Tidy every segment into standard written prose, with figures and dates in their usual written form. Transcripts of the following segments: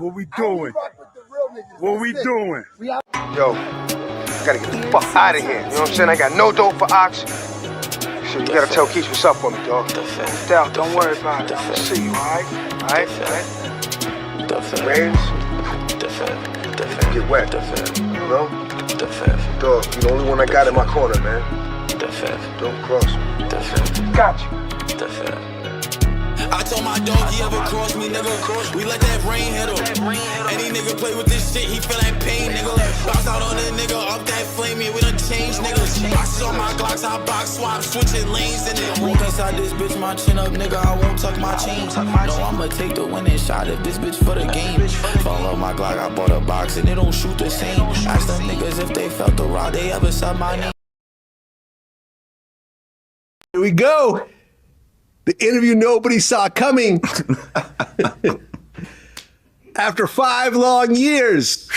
What we doing? What we doing? Yo, I gotta get the fuck out of here. You know what I'm saying? I got no dope for Ox. So you gotta tell Keith what's up for me, dog. Dal, don't worry about it. I'll see you, alright? Alright? Rains? Get wet. You know? Dog, you're the only one I got in my corner, man. Don't cross me. Got you. I told my dog he ever cross me, nigga. We let that rain hit him. Any nigga play with this shit, he feel that pain, nigga. Bounce out on a nigga, up that flame, yeah, we done changed, niggas. Boxes on my Glocks, I box swap, switching lanes, and then walk inside this bitch, my chin up, nigga. I won't tuck my chains. No, I'ma take the winning shot if this bitch for the game. Fall off my Glock, I bought a box, and it don't shoot the same. Ask them niggas if they felt the rock, they ever said my name. Here we go. The interview nobody saw coming. After 5 long years,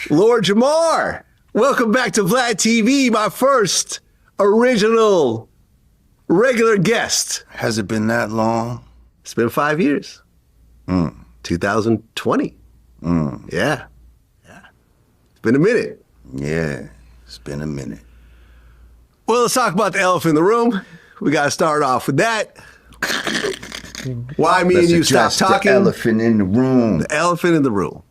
Lord Jamar, welcome back to Vlad TV, my first original regular guest. Has it been that long? It's been 5 years. 2020. Yeah. It's been a minute. Yeah, it's been a minute. Well, let's talk about the elephant in the room. We got to start off with that. Why me and you stopped talking? The elephant in the room. The elephant in the room.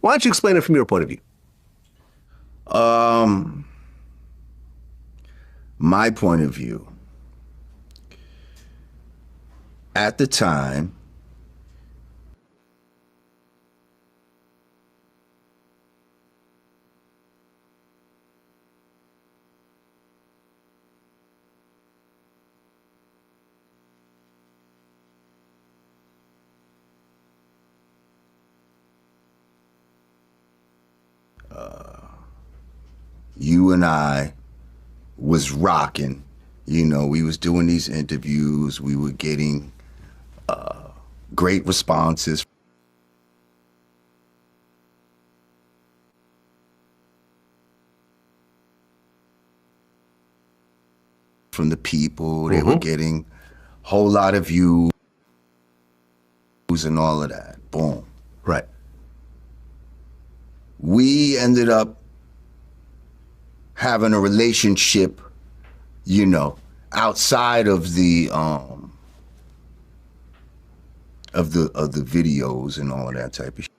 Why don't you explain it from your point of view? My point of view. At the time, you and I was rocking. You know, we was doing these interviews. We were getting great responses from the people. They were getting a whole lot of views and all of that. Boom. Right. We ended up having a relationship, you know, outside of the videos and all of that type of shit.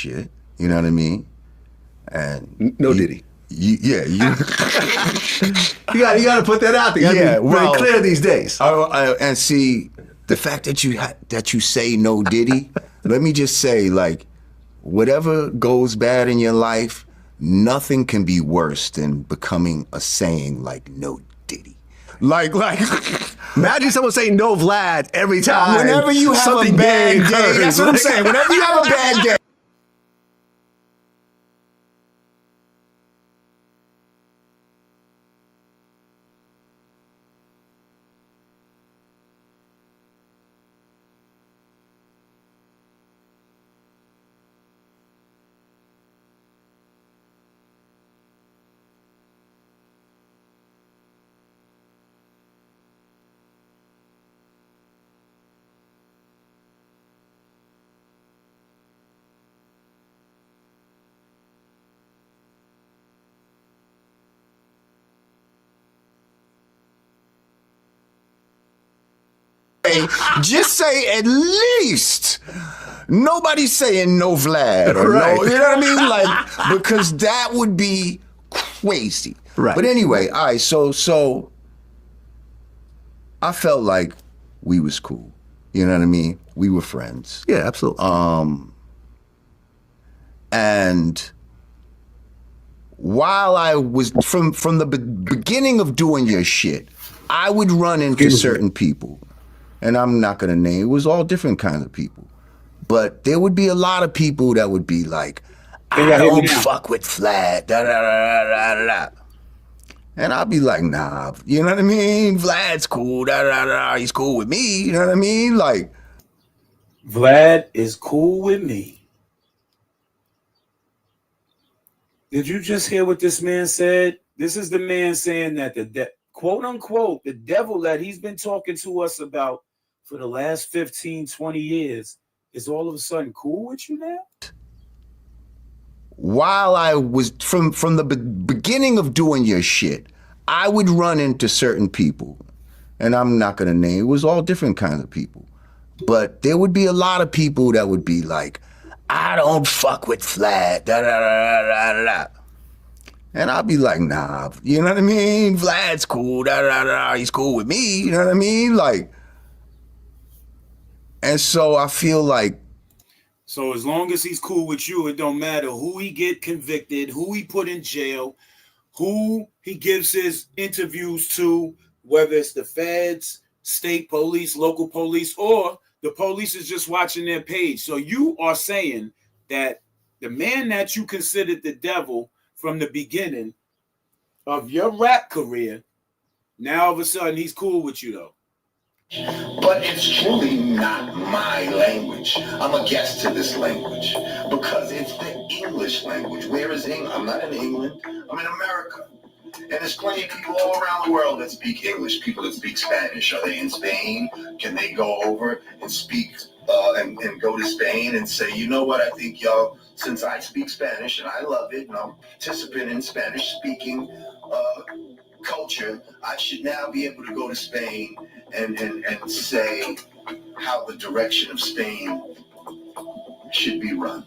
shit. You know what I mean? And No Diddy. You You got to put that out there. You gotta be really clear these days. And see, the fact that you say no Diddy, let me just say, like, whatever goes bad in your life, nothing can be worse than becoming a saying like no Diddy. Like imagine someone saying no Vlad every time. Whenever you have a bad day, that's what I'm saying. Whenever you have a bad day. Just say at least nobody's saying no Vlad or right. no, you know what I mean? Like, because that would be crazy. Right. But anyway, all right, so I felt like we was cool. You know what I mean? We were friends. Yeah, absolutely. And while I was from the beginning of doing your shit, I would run into certain people. And I'm not going to name, it was all different kinds of people. But there would be a lot of people that would be like, I don't fuck with Vlad, da da da da da da. And I'd be like, nah, you know what I mean? Vlad's cool, da da da, he's cool with me, you know what I mean? Like, Vlad is cool with me. Did you just hear what this man said? This is the man saying that the quote unquote, the devil that he's been talking to us about for the last 15, 20 years is all of a sudden cool with you now? While I was from the beginning of doing your shit, I would run into certain people, and I'm not going to name, it was all different kinds of people. But there would be a lot of people that would be like, I don't fuck with Vlad, da da da da da da. And I'd be like, nah, you know what I mean? Vlad's cool, da da da, he's cool with me, you know what I mean? Like, and so I feel like. So as long as he's cool with you, it don't matter who he get convicted, who he put in jail, who he gives his interviews to, whether it's the feds, state police, local police, or the police is just watching their page. So you are saying that the man that you considered the devil from the beginning of your rap career, now all of a sudden he's cool with you though. But it's truly not my language. I'm a guest to this language because it's the English language. Where is England? I'm not in England. I'm in America. And there's plenty of people all around the world that speak English, people that speak Spanish. Are they in Spain? Can they go over and speak and go to Spain and say, you know what, I think y'all, since I speak Spanish and I love it and I'm a participant in Spanish speaking culture, I should now be able to go to Spain and say how the direction of Spain should be run.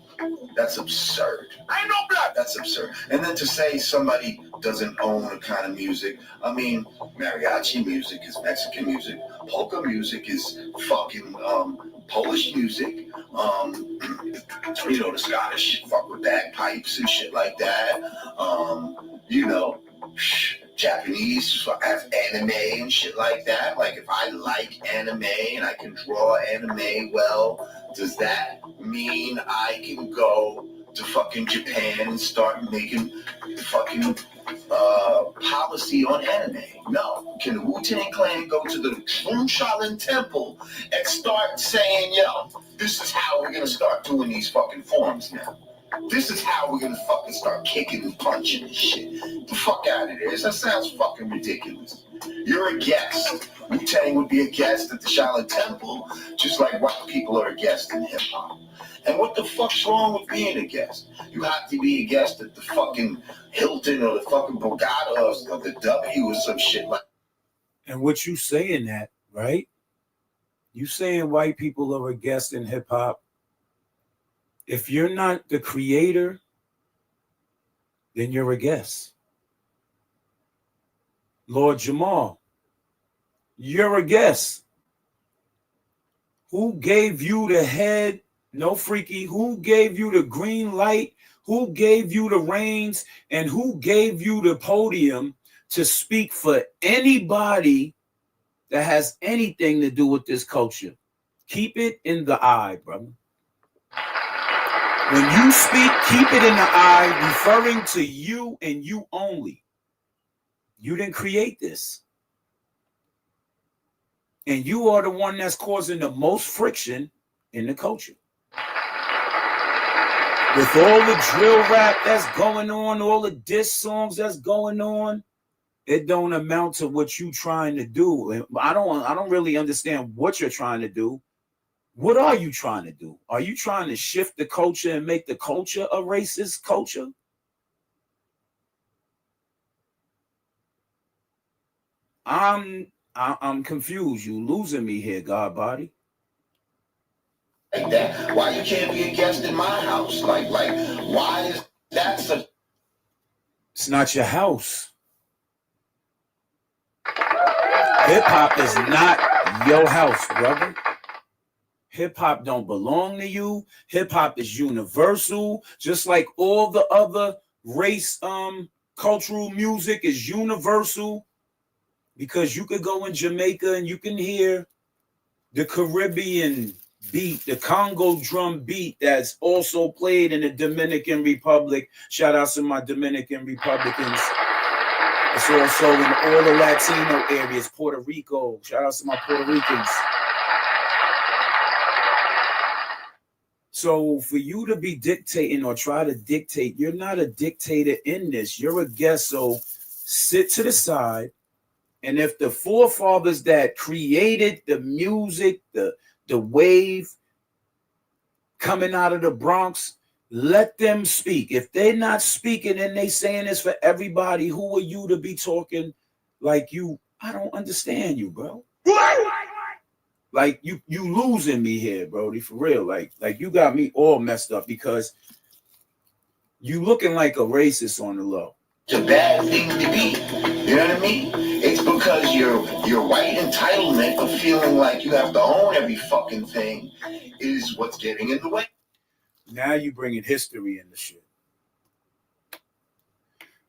That's absurd. I know that. That's absurd. And then to say somebody doesn't own a kind of music. I mean, mariachi music is Mexican music. Polka music is fucking Polish music. You know, the Scottish fuck with bagpipes and shit like that. You know, Japanese have anime and shit like that. Like, if I like anime and I can draw anime well, does that mean I can go to fucking Japan and start making fucking policy on anime? No. Can Wu-Tang Clan go to the Shaolin Temple and start saying, yo, this is how we're gonna start doing these fucking forms now? This is how we're gonna fucking start kicking and punching and shit. Get the fuck out of there. That sounds fucking ridiculous. You're a guest. Wu-Tang would be a guest at the Shaolin Temple, just like white people are a guest in hip-hop. And what the fuck's wrong with being a guest? You have to be a guest at the fucking Hilton or the fucking Borgata or the W or some shit like that. And what you saying that, right? You saying white people are a guest in hip-hop. If you're not the creator, then you're a guest. Lord Jamar, you're a guest. Who gave you the head? No freaky. Who gave you the green light? Who gave you the reins? And who gave you the podium to speak for anybody that has anything to do with this culture? Keep it in the eye, brother. When you speak, keep it in the eye, referring to you and you only. You didn't create this. And you are the one that's causing the most friction in the culture. With all the drill rap that's going on, all the diss songs that's going on, it don't amount to what you trying to do. I don't really understand what you're trying to do. What are you trying to do? Are you trying to shift the culture and make the culture a racist culture? I'm confused. You losing me here, God body. Like that. Why you can't be a guest in my house? Like, why is that such? It's not your house. Hip hop is not your house, brother. Hip hop don't belong to you. Hip hop is universal, just like all the other race cultural music is universal. Because you could go in Jamaica and you can hear the Caribbean beat, the Congo drum beat that's also played in the Dominican Republic. Shout out to my Dominican Republicans. It's also in all the Latino areas, Puerto Rico. Shout out to my Puerto Ricans. So for you to be dictating or try to dictate, you're not a dictator in this. You're a guest. So sit to the side. And if the forefathers that created the music, the wave coming out of the Bronx, let them speak. If they're not speaking and they saying this for everybody, who are you to be talking like you? I don't understand you, bro. Like you losing me here, Brody, for real. Like you got me all messed up because you looking like a racist on the low. It's a bad thing to be. You know what I mean? It's because your white entitlement of feeling like you have to own every fucking thing is what's getting in the way. Now you bringing history in the shit.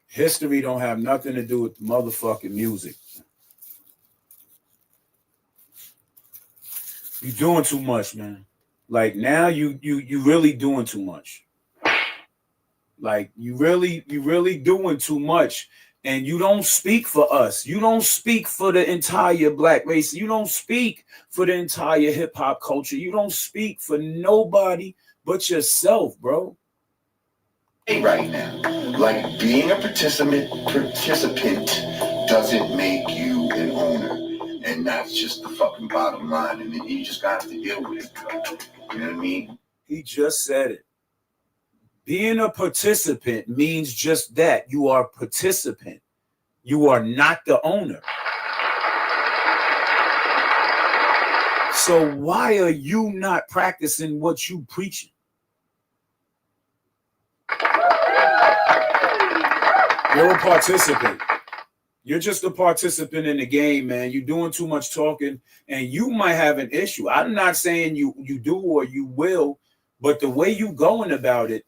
History don't have nothing to do with the motherfucking music. You doing too much, man. Like now you really doing too much. Like you really doing too much. And you don't speak for us. You don't speak for the entire black race. You don't speak for the entire hip hop culture. You don't speak for nobody but yourself, bro. Right now, like being a participant doesn't make you an owner, and that's just the fucking bottom line. And then you just got to deal with it. You know what I mean? He just said it. Being a participant means just that. You are a participant. You are not the owner. So why are you not practicing what you preaching? You're a participant. You're just a participant in the game, man. You're doing too much talking, and you might have an issue. I'm not saying you do or you will, but the way you going about it,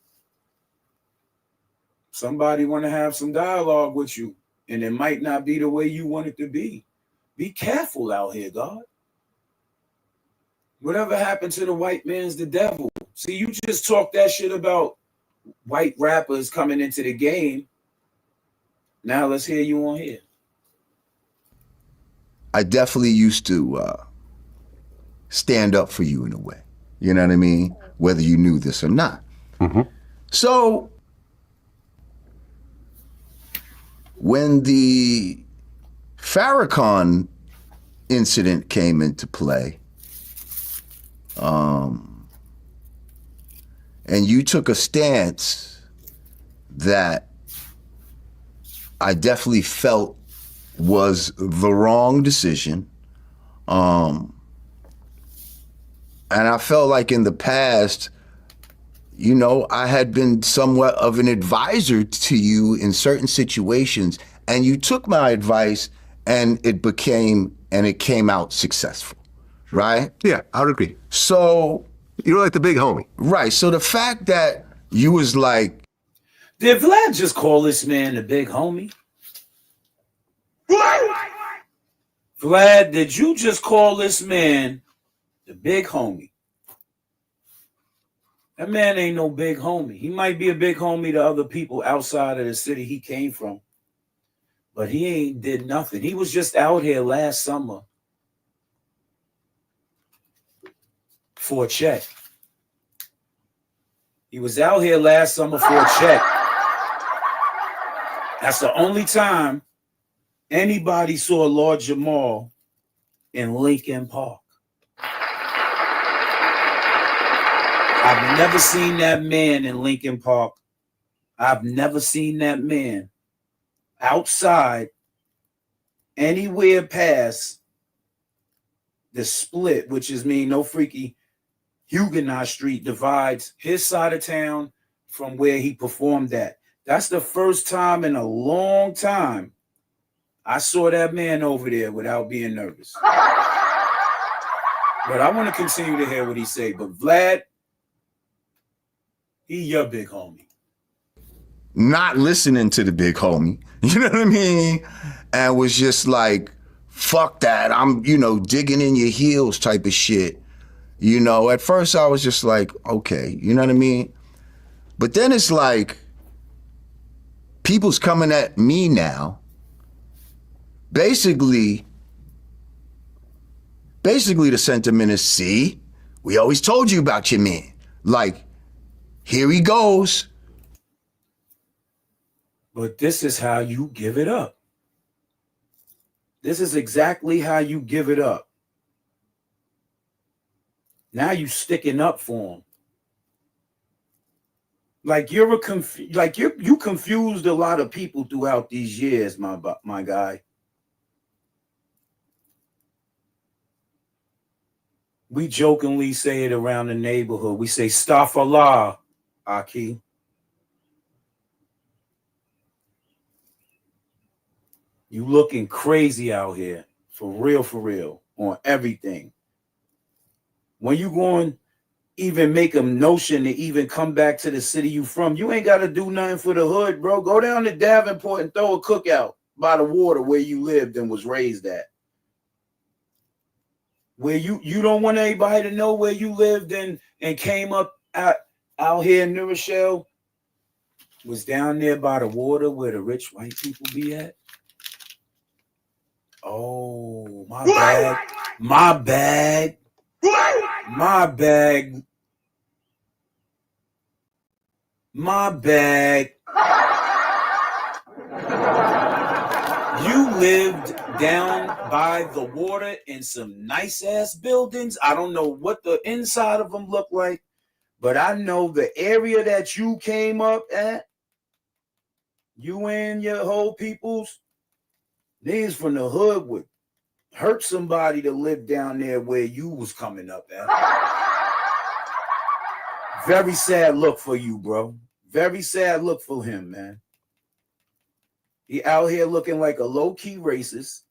somebody want to have some dialogue with you, and it might not be the way you want it to be. Be careful out here, God. Whatever happened to the white man's the devil. See, you just talk that shit about white rappers coming into the game. Now let's hear you on here. I definitely used to stand up for you in a way. You know what I mean? Whether you knew this or not. Mm-hmm. So when the Farrakhan incident came into play, and you took a stance that I definitely felt was the wrong decision. And I felt like in the past, you know, I had been somewhat of an advisor to you in certain situations, and you took my advice and it came out successful, right? Yeah, I would agree. So You're like the big homie. right. So the fact that you was like, Did Vlad just call this man the big homie? Vlad, did you just call this man the big homie? That man ain't no big homie. He might be a big homie to other people outside of the city he came from, but he ain't did nothing. He was just out here last summer for a check. He was out here last summer for a check. That's the only time anybody saw Lord Jamar in Lincoln Park. I've never seen that man in Lincoln Park. I've never seen that man outside anywhere past the split, which is mean no freaky Huguenot Street divides his side of town from where he performed at. That's the first time in a long time I saw that man over there without being nervous. But I want to continue to hear what he say. But Vlad, he your big homie. not listening to the big homie, you know what I mean? And was just like, fuck that. I'm, you know, digging in your heels type of shit. You know, at first I was just like, okay, you know what I mean? But then it's like, people's coming at me now. Basically, the sentiment is, see, we always told you about your man. Like, here he goes. But this is how you give it up. This is exactly how you give it up. Now you sticking up for him. Like you confused a lot of people throughout these years, my guy. We jokingly say it around the neighborhood. We say, Staghfirullah, Aki. You looking crazy out here. For real, on everything. When you going even make a notion to even come back to the city you from, you ain't got to do nothing for the hood, bro. Go down to Davenport and throw a cookout by the water where you lived and was raised at. Where you don't want anybody to know where you lived and came up out here in New Rochelle, was down there by the water where the rich white people be at. Oh, my bad. My bad. My bad. My bad. You lived down by the water in some nice ass buildings. I don't know what the inside of them look like, but I know the area that you came up at, you and your whole peoples, niggas from the hood would hurt somebody to live down there where you was coming up at. Very sad look for you, bro. Very sad look for him, man. He out here looking like a low-key racist.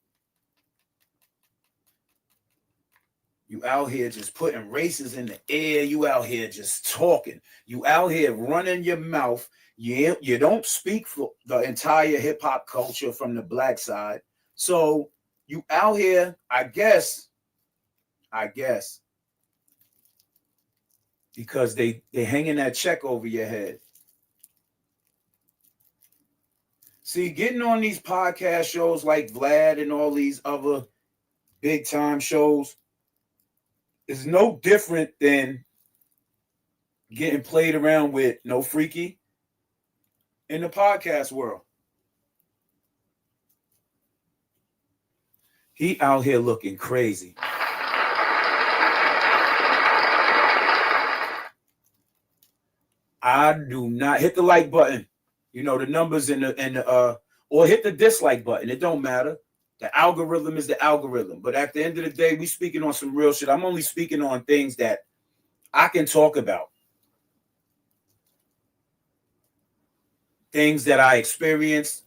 You out here just putting races in the air. You out here just talking. You out here running your mouth. You don't speak for the entire hip-hop culture from the black side. So you out here, I guess, because they hanging that check over your head. See, getting on these podcast shows like Vlad and all these other big time shows is no different than getting played around with No Freaky in the podcast world. He out here looking crazy. I do not hit the like button. You know, the numbers in the or hit the dislike button. It don't matter. The algorithm is the algorithm. But at the end of the day, we speaking on some real shit. I'm only speaking on things that I can talk about. things that I experienced.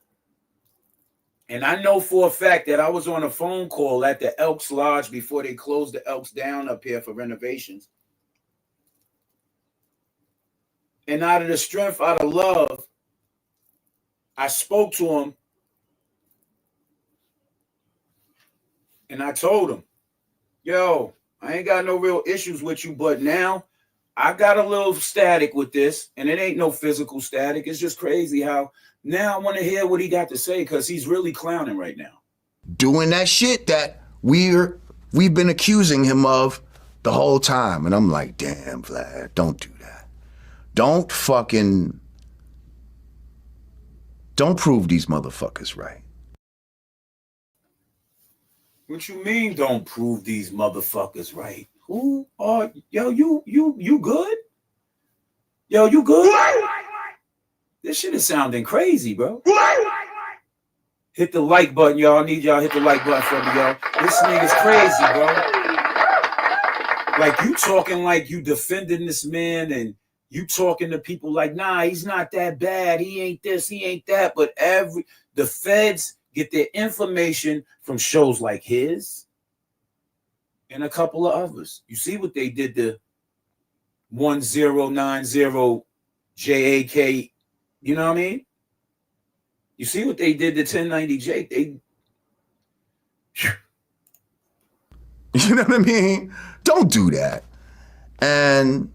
And I know for a fact that I was on a phone call at the Elks Lodge before they closed the Elks down up here for renovations. And out of the strength, out of love, I spoke to him and I told him, yo, I ain't got no real issues with you, but now I got a little static with this, and it ain't no physical static. It's just crazy how now I want to hear what he got to say because he's really clowning right now. Doing that shit that we've been accusing him of the whole time. And I'm like, damn, Vlad, don't do that. Don't prove these motherfuckers right. What you mean don't prove these motherfuckers right? Who are you good? Yo, you good? This shit is sounding crazy, bro. Hit the like button, y'all. I need y'all hit the like button for me, y'all. This nigga's crazy, bro. Like you talking like you defending this man and you talking to people like, nah, he's not that bad. He ain't this, he ain't that. But the feds get their information from shows like his and a couple of others. You see what they did to 1090 JAK, you know what I mean? You see what they did to 1090 Jake? You know what I mean? Don't do that. And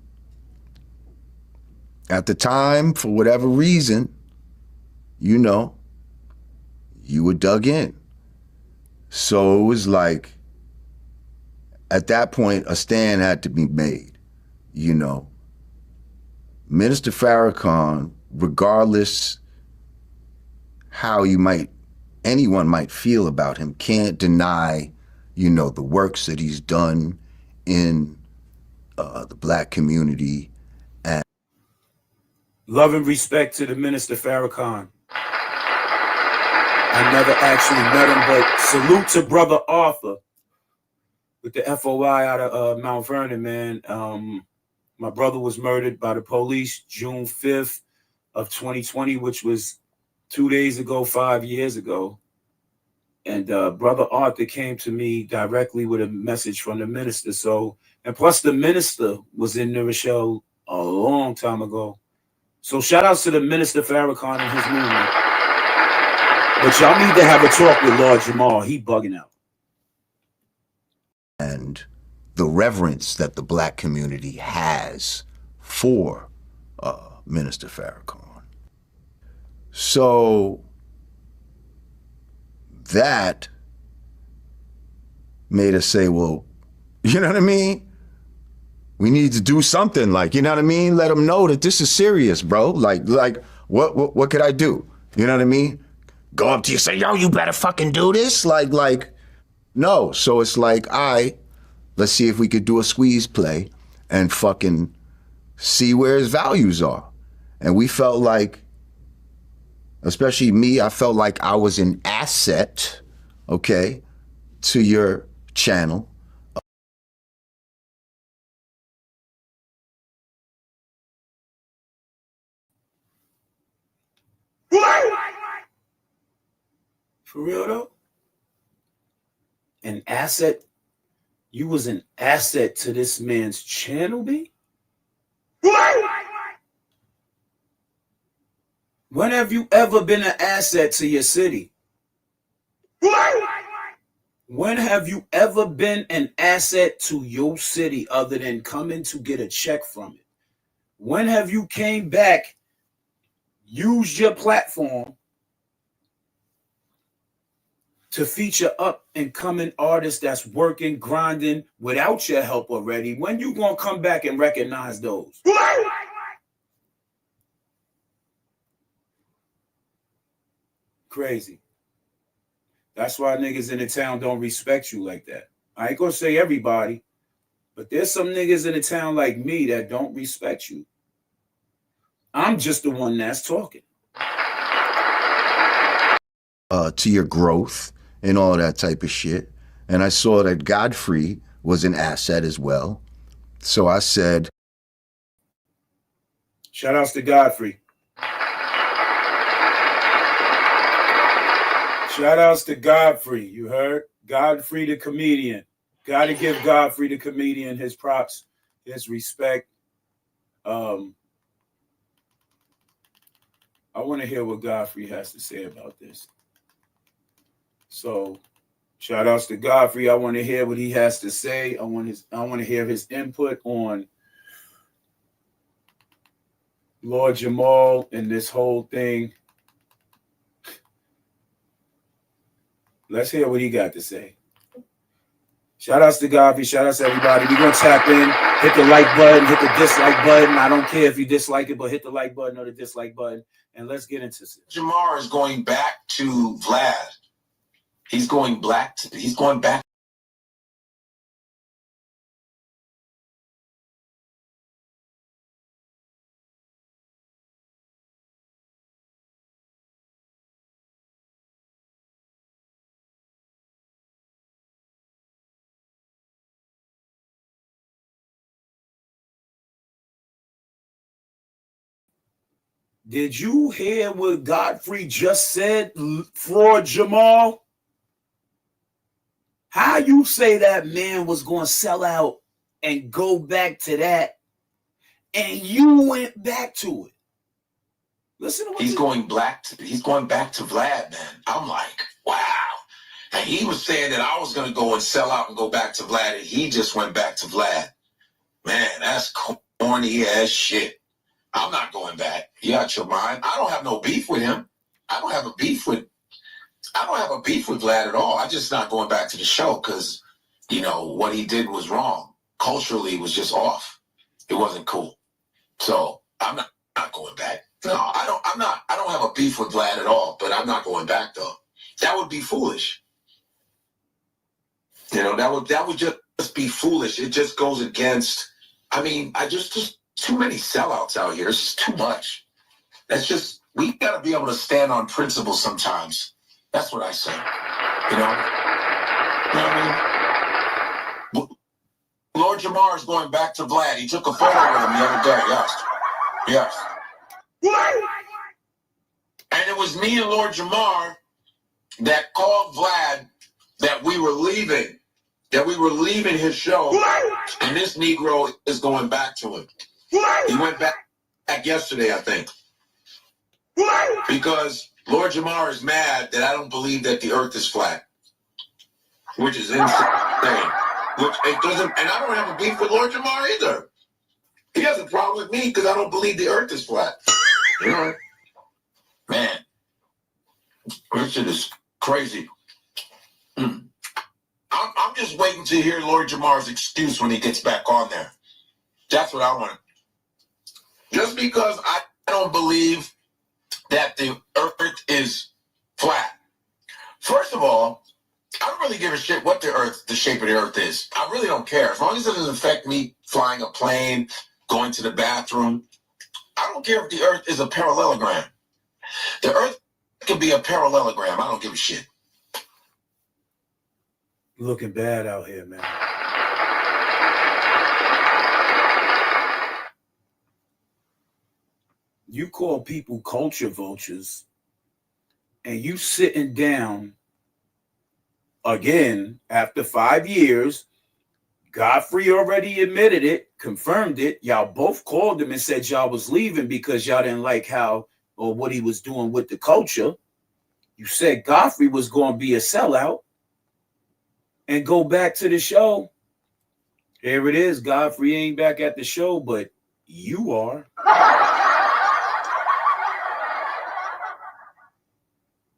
at the time, for whatever reason, you know, you were dug in. So it was like, at that point, a stand had to be made, you know. Minister Farrakhan, regardless how anyone might feel about him, can't deny, you know, the works that he's done in the Black community. And love and respect to the Minister Farrakhan. I never actually met him, but salute to Brother Arthur with the FOI out of Mount Vernon, man. My brother was murdered by the police June 5th of 2020, which was 2 days ago, 5 years ago. And Brother Arthur came to me directly with a message from the minister. So, and plus the minister was in New Rochelle a long time ago. So shout outs to the Minister Farrakhan and his movement. But y'all need to have a talk with Lord Jamar. He bugging out. And the reverence that the Black community has for Minister Farrakhan. So that made us say, well, you know what I mean? We need to do something, like, you know what I mean? Let them know that this is serious, bro. Like what could I do? You know what I mean? Go up to you, say, yo, you better fucking do this? Like, no. So it's like, let's see if we could do a squeeze play and fucking see where his values are. And we felt like, especially me, I felt like I was an asset, okay, to your channel. For real though? An asset? You was an asset to this man's channel, B? When have you ever been an asset to your city? When have you ever been an asset to your city other than coming to get a check from it? When have you came back, used your platform to feature up and coming artists that's working, grinding without your help already? When you gonna come back and recognize those? Crazy. That's why niggas in the town don't respect you like that. I ain't gonna say everybody, but there's some niggas in the town like me that don't respect you. I'm just the one that's talking. To your growth and all that type of shit. And I saw that Godfrey was an asset as well. So I said, shout outs to Godfrey. Shout outs to Godfrey. You heard? Godfrey the comedian. Got to give Godfrey the comedian his props, his respect. I want to hear what Godfrey has to say about this. So, shout outs to Godfrey. I want to hear what he has to say. I want to hear his input on Lord Jamal and this whole thing. Let's hear what he got to say. Shout outs to Godfrey. Shout outs to everybody. We're going to tap in. Hit the like button. Hit the dislike button. I don't care if you dislike it, but hit the like button or the dislike button. And let's get into this. Jamar is going back to Vlad. He's going back. Did you hear what Godfrey just said for Jamal? How you say that man was going to sell out and go back to that, and you went back to it? Listen to what He's going back to Vlad, man. I'm like, wow. And he was saying that I was going to go and sell out and go back to Vlad, and he just went back to Vlad. Man, that's corny ass shit. I'm not going back. You out your mind? I don't have no beef with him. I don't have a beef with Vlad at all. I'm just not going back to the show because, you know, what he did was wrong. Culturally, it was just off. It wasn't cool. So I'm not going back. No, I don't have a beef with Vlad at all, but I'm not going back though. That would be foolish. You know, that would just be foolish. It just goes against, just too many sellouts out here. It's just too much. We got to be able to stand on principle sometimes. That's what I say. You know what I mean? Lord Jamar is going back to Vlad. He took a photo with him the other day. Yes. And it was me and Lord Jamar that called Vlad that we were leaving his show, and this Negro is going back to him. He went back yesterday, I think, because Lord Jamar is mad that I don't believe that the earth is flat, which is insane. Which it doesn't, and I don't have a beef with Lord Jamar either. He has a problem with me because I don't believe the earth is flat. You know, man, this shit is crazy. I'm just waiting to hear Lord Jamar's excuse when he gets back on there. That's what I want. Just because I don't believe that the earth is flat. First of all, I don't really give a shit what the shape of the earth is. I really don't care. As long as it doesn't affect me flying a plane, going to the bathroom. I don't care if the earth is a parallelogram. The earth can be a parallelogram. I don't give a shit. Looking bad out here, man. You call people culture vultures, and you sitting down again after 5 years. Godfrey already admitted it, confirmed it. Y'all both called him and said y'all was leaving because y'all didn't like how or what he was doing with the culture. You said Godfrey was going to be a sellout and go back to the show. Here it is. Godfrey ain't back at the show, but you are.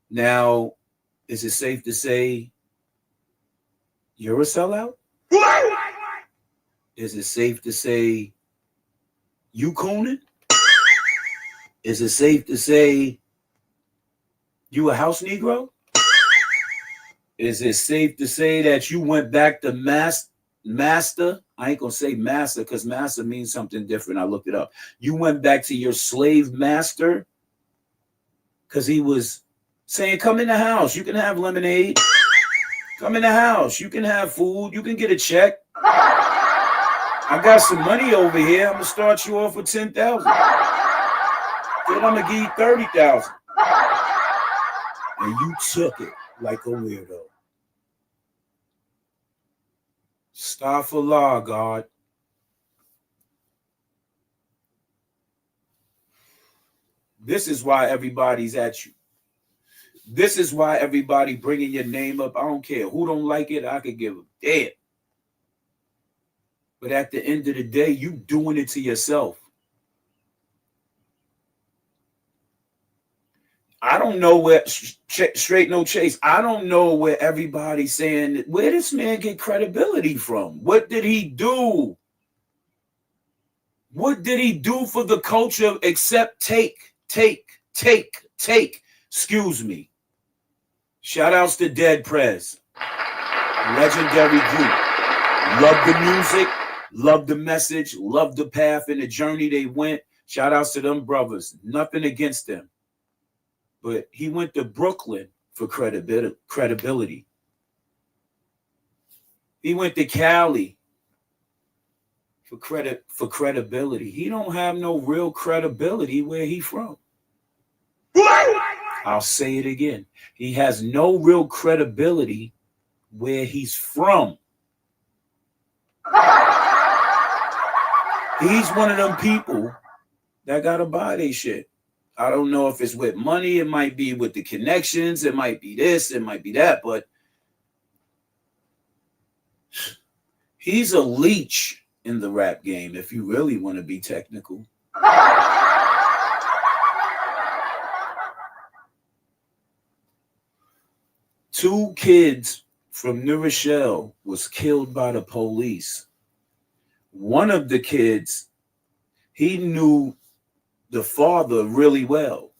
Now, is it safe to say you're a sellout? Is it safe to say you cooning? Is it safe to say you a house Negro? Is it safe to say that you went back to master? I ain't gonna say master because master means something different. I looked it up. You went back to your slave master because he was saying, come in the house. You can have lemonade. Come in the house. You can have food. You can get a check. I got some money over here. I'm going to start you off with $10,000. Then I'm going to give you $30,000. And you took it. like a weirdo. Astaghfirullah, God. This is why everybody's at you. This is why everybody bringing your name up. I don't care who don't like it. I could give a damn. But at the end of the day, you doing it to yourself. I don't know where, straight no chase, I don't know where everybody's saying, where this man get credibility from? What did he do? What did he do for the culture except take? Excuse me. Shout outs to Dead Prez. Legendary group. Love the music, love the message, love the path and the journey they went. Shout outs to them brothers. Nothing against them. But he went to Brooklyn for credibility. He went to Cali for credibility. He don't have no real credibility where he from. I'll say it again. He has no real credibility where he's from. He's one of them people that gotta buy their shit. I don't know if it's with money, it might be with the connections, it might be this, it might be that, but he's a leech in the rap game if you really want to be technical. Two kids from New Rochelle was killed by the police. One of the kids, he knew the father really well.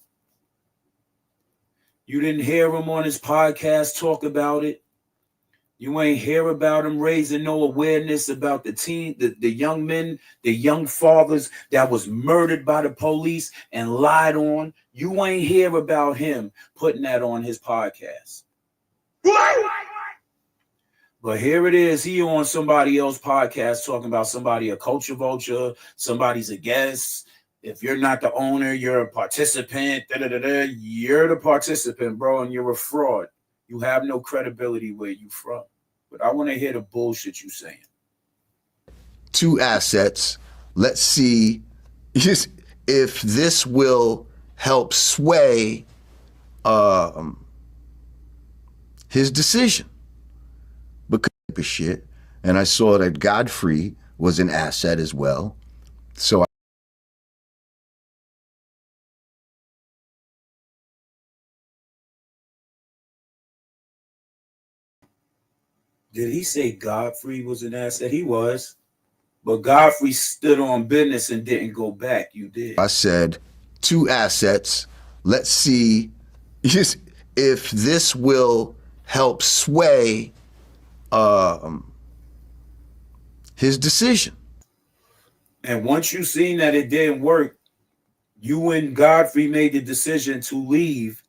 You didn't hear him on his podcast talk about it. You ain't hear about him raising no awareness about the young men, the young fathers that was murdered by the police and lied on. You ain't hear about him putting that on his podcast. But here it is. He on somebody else's podcast talking about somebody a culture vulture, somebody's a guest. If you're not the owner, you're a participant. You're the participant, bro, and you're a fraud. You have no credibility where you from. But I want to hear the bullshit you saying. 2 assets. Let's see if this will help sway his decision. Because of shit. And I saw that Godfrey was an asset as well. So Did he say Godfrey was an asset? He was. But Godfrey stood on business and didn't go back. You did. I said 2 assets. Let's see if this will help sway his decision. And once you seen that it didn't work, you and Godfrey made the decision to leave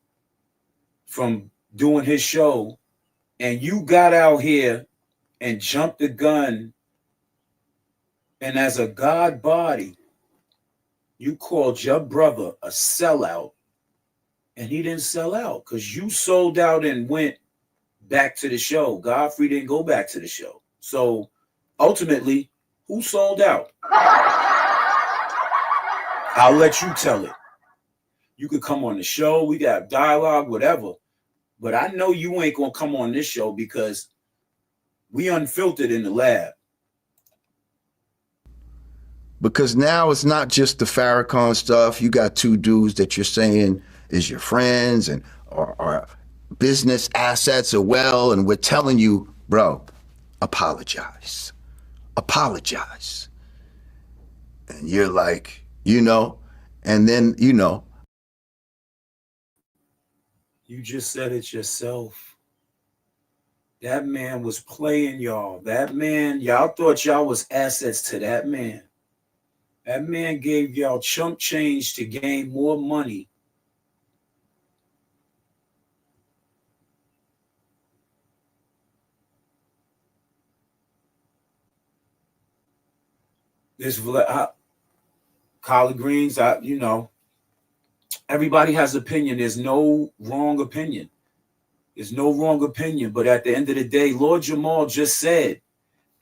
from doing his show. And you got out here and jumped the gun. And as a God body, you called your brother a sellout. And he didn't sell out because you sold out and went back to the show. Godfrey didn't go back to the show. So ultimately, who sold out? I'll let you tell it. You could come on the show. We got dialogue, whatever. But I know you ain't going to come on this show because we unfiltered in the lab. Because now it's not just the Farrakhan stuff. You got 2 dudes that you're saying is your friends and are business assets as well. And we're telling you, bro, apologize. Apologize. And you're like, and then, You just said it yourself. That man was playing y'all. That man, y'all thought y'all was assets to that man. That man gave y'all chump change to gain more money. This collard greens, everybody has opinion. There's no wrong opinion. It's no wrong opinion. But at the end of the day, Lord Jamal just said,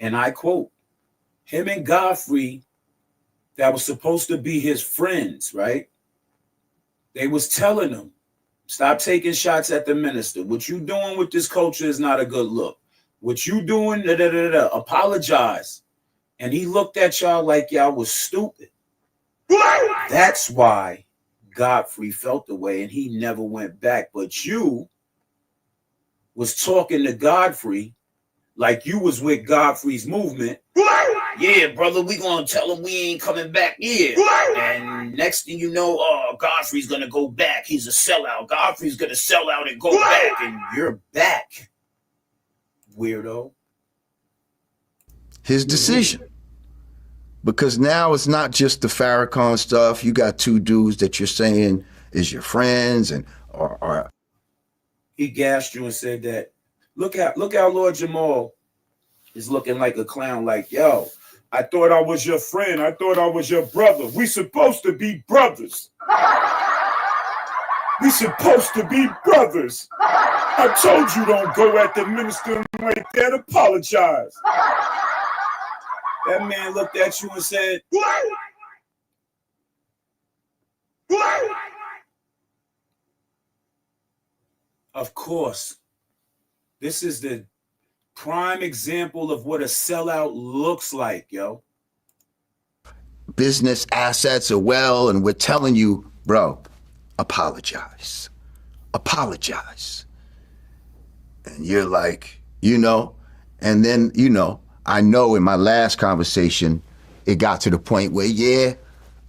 and I quote, him and Godfrey, that was supposed to be his friends, right? They was telling him, stop taking shots at the minister. What you doing with this culture is not a good look. What you doing, apologize. And he looked at y'all like y'all was stupid. That's why Godfrey felt the way and he never went back. But you was talking to Godfrey like you was with Godfrey's movement. Yeah, brother, we gonna tell him we ain't coming back here. And next thing you know, Godfrey's gonna go back. He's a sellout. Godfrey's gonna sell out and go back. And you're back, weirdo. His decision. Because now it's not just the Farrakhan stuff. You got two dudes that you're saying is your friends and or he gassed you and said that. Look how Lord Jamal is looking like a clown, like, yo, I thought I was your friend. I thought I was your brother. We supposed to be brothers. We supposed to be brothers. I told you don't go at the minister like that. Apologize. That man looked at you and said, of course, this is the prime example of what a sellout looks like, yo. business assets are well, and we're telling you, bro, apologize. Apologize. And you're like, and then, I know in my last conversation, it got to the point where, yeah,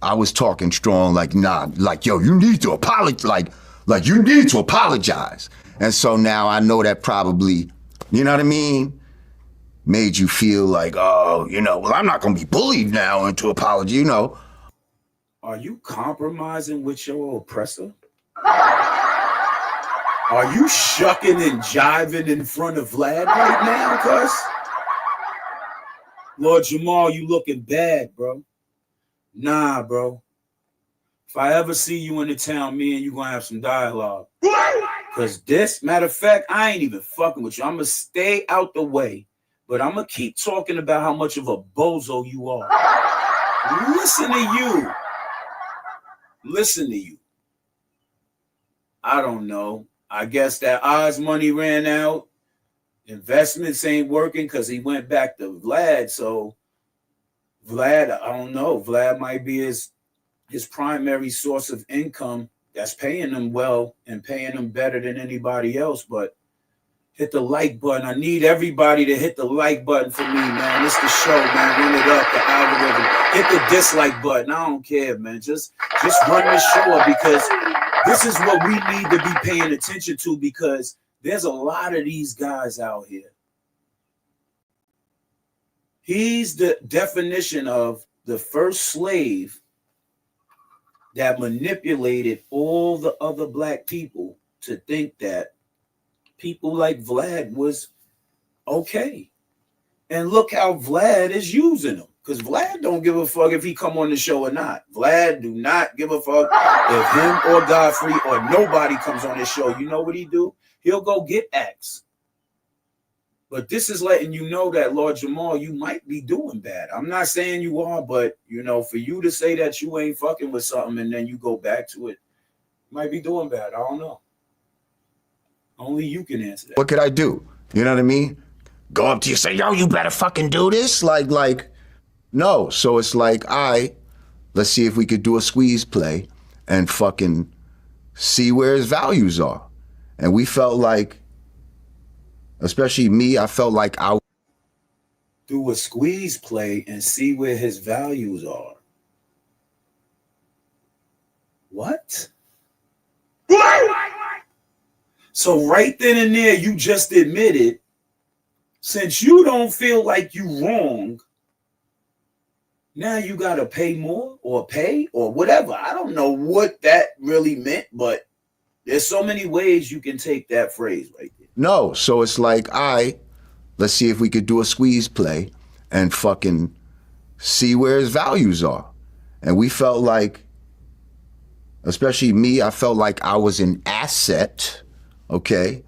I was talking strong, like, nah, like, yo, you need to apologize, like you need to apologize. And so now I know that probably, you know what I mean, made you feel like, oh, well, I'm not going to be bullied now into apology, Are you compromising with your oppressor? Are you shucking and jiving in front of Vlad right now, cuz? Lord Jamal, you looking bad, bro. Nah, bro. If I ever see you in the town, me and you gonna have some dialogue. Because this, matter of fact, I ain't even fucking with you. I'm gonna stay out the way, but I'm gonna keep talking about how much of a bozo you are. Listen to you. Listen to you. I don't know. I guess that Oz money ran out. Investments ain't working because he went back to Vlad. So Vlad, I don't know. Vlad might be his primary source of income that's paying him well and paying him better than anybody else. But hit the like button. I need everybody to hit the like button for me, man. It's the show, man. Run it up, the algorithm. Hit the dislike button. I don't care, man. Just run this show up, because this is what we need to be paying attention to, because there's a lot of these guys out here. He's the definition of the first slave that manipulated all the other black people to think that people like Vlad was okay. And look how Vlad is using them. Because Vlad don't give a fuck if he come on the show or not. Vlad do not give a fuck if him or Godfrey or nobody comes on this show. You know what he do? He'll go get acts. But this is letting you know that, Lord Jamal, you might be doing bad. I'm not saying you are, but, for you to say that you ain't fucking with something and then you go back to it, you might be doing bad. I don't know. Only you can answer that. What could I do? You know what I mean? Go up to you, say, yo, you better fucking do this? Like, no. So it's like, let's see if we could do a squeeze play and fucking see where his values are. And we felt like, especially me, I felt like I do a squeeze play and see where his values are. What? So right then and there, you just admitted, since you don't feel like you wrong, now you got to pay more or pay or whatever. I don't know what that really meant, but there's so many ways you can take that phrase right there. No, so it's like, let's see if we could do a squeeze play and fucking see where his values are. And we felt like, especially me, I felt like I was an asset, okay,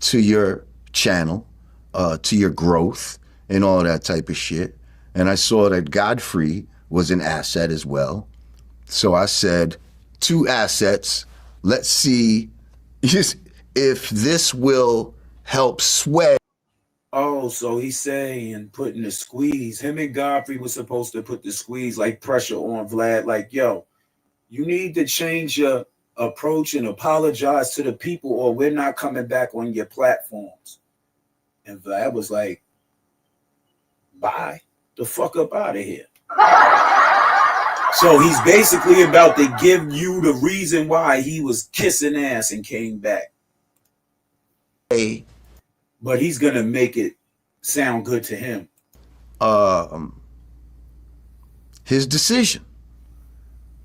to your channel, to your growth and all that type of shit. And I saw that Godfrey was an asset as well. So I said, 2 assets. Let's see if this will help sway. Oh, so he's saying putting the squeeze. Him and Godfrey was supposed to put the squeeze, like pressure on Vlad. Like, yo, you need to change your approach and apologize to the people, or we're not coming back on your platforms. And Vlad was like, bye, the fuck up out of here. So he's basically about to give you the reason why he was kissing ass and came back. But he's going to make it sound good to him. His decision.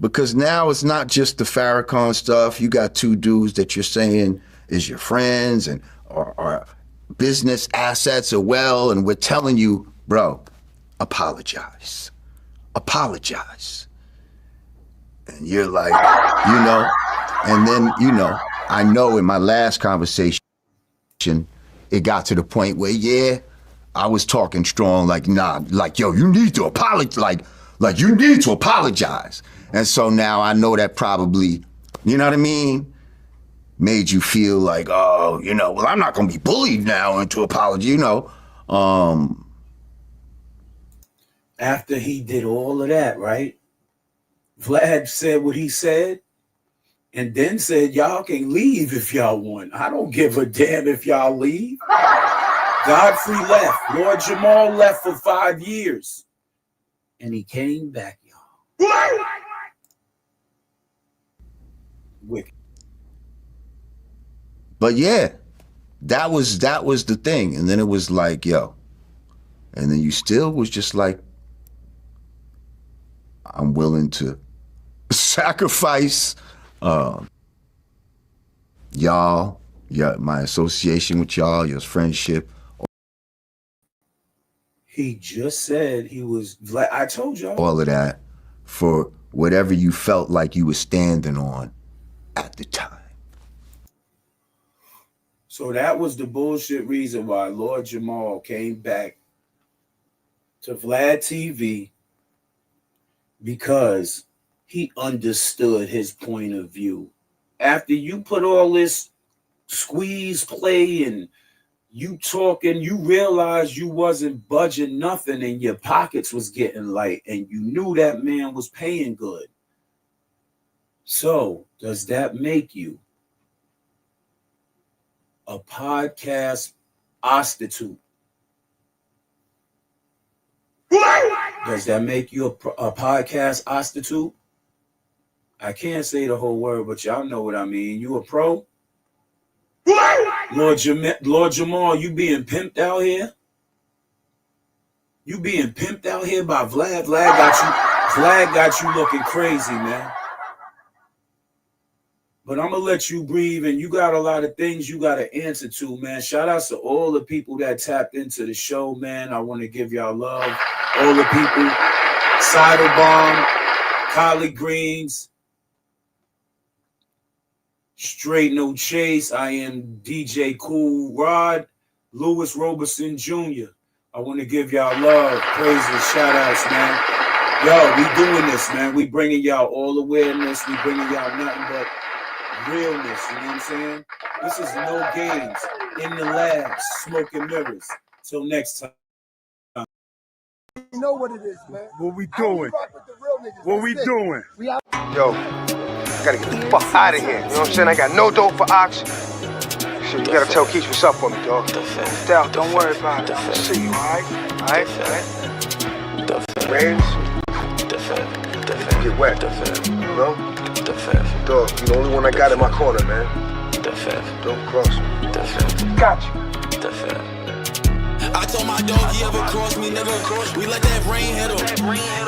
Because now it's not just the Farrakhan stuff. You got 2 dudes that you're saying is your friends and are business assets as well. And we're telling you, bro, apologize. Apologize. And you're like, and then, I know in my last conversation, it got to the point where, yeah, I was talking strong, like, nah, like, yo, you need to apologize, like you need to apologize. And so now I know that probably, you know what I mean, made you feel like, oh, well, I'm not going to be bullied now into apology, After he did all of that, right? Vlad said what he said, and then said, y'all can leave if y'all want. I don't give a damn if y'all leave. Godfrey left. Lord Jamar left for 5 years. And he came back, y'all. Wicked. But yeah, that was the thing. And then it was like, yo. And then you still was just like, I'm willing to sacrifice y'all, my association with y'all, your friendship. He just said he was, I told y'all. All of that for whatever you felt like you were standing on at the time. So that was the bullshit reason why Lord Jamar came back to Vlad TV, because he understood his point of view. After you put all this squeeze play and you talking, you realized you wasn't budging nothing and your pockets was getting light, and you knew that man was paying good. So does that make you a podcast prostitute? Does that make you a podcast prostitute? I can't say the whole word, but y'all know what I mean. You a pro? Lord Jamar, you being pimped out here? You being pimped out here by Vlad? Vlad got you looking crazy, man. But I'm going to let you breathe, and you got a lot of things you got to answer to, man. Shout out to all the people that tapped into the show, man. I want to give y'all love. All the people, Cider Bomb, Collard Greens, Straight No Chase, I am DJ Cool Rod, Lewis Roberson Jr. I want to give y'all love, praises, shout outs, man. Yo, we doing this, man. We bringing y'all all awareness. We bringing y'all nothing but realness, you know what I'm saying? This is no games in the lab, smoke and mirrors. Till next time. You know what it is, man. What we doing? What we doing? Yo, I gotta get the fuck out of here. You know what I'm saying? I got no dope for Ox. Shit, you gotta tell Keith what's up for me, dog. Dal, don't worry about it. I'll see you, alright? Alright? Rains? Get wet. You know? Dog, you're the only one I got in my corner, man. Don't cross me. Got you. I told my dog he ever cross me, nigga. We let that rain hit him.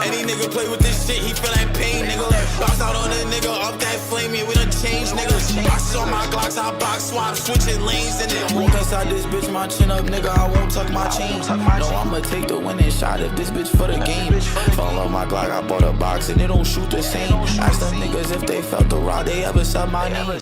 Any nigga play with this shit, he feel like pain, nigga. Bounce out on a nigga, up that flame, yeah, we done changed, nigga. Boxes on my Glocks, I box swap, switching lanes, and it won't inside this bitch, my chin up, nigga. I won't tuck my chain. No, I'ma take the winning shot if this bitch for the game. Fall off my Glock, I bought a box, and it don't shoot the same. Ask them niggas if they felt the rod, they ever said my name.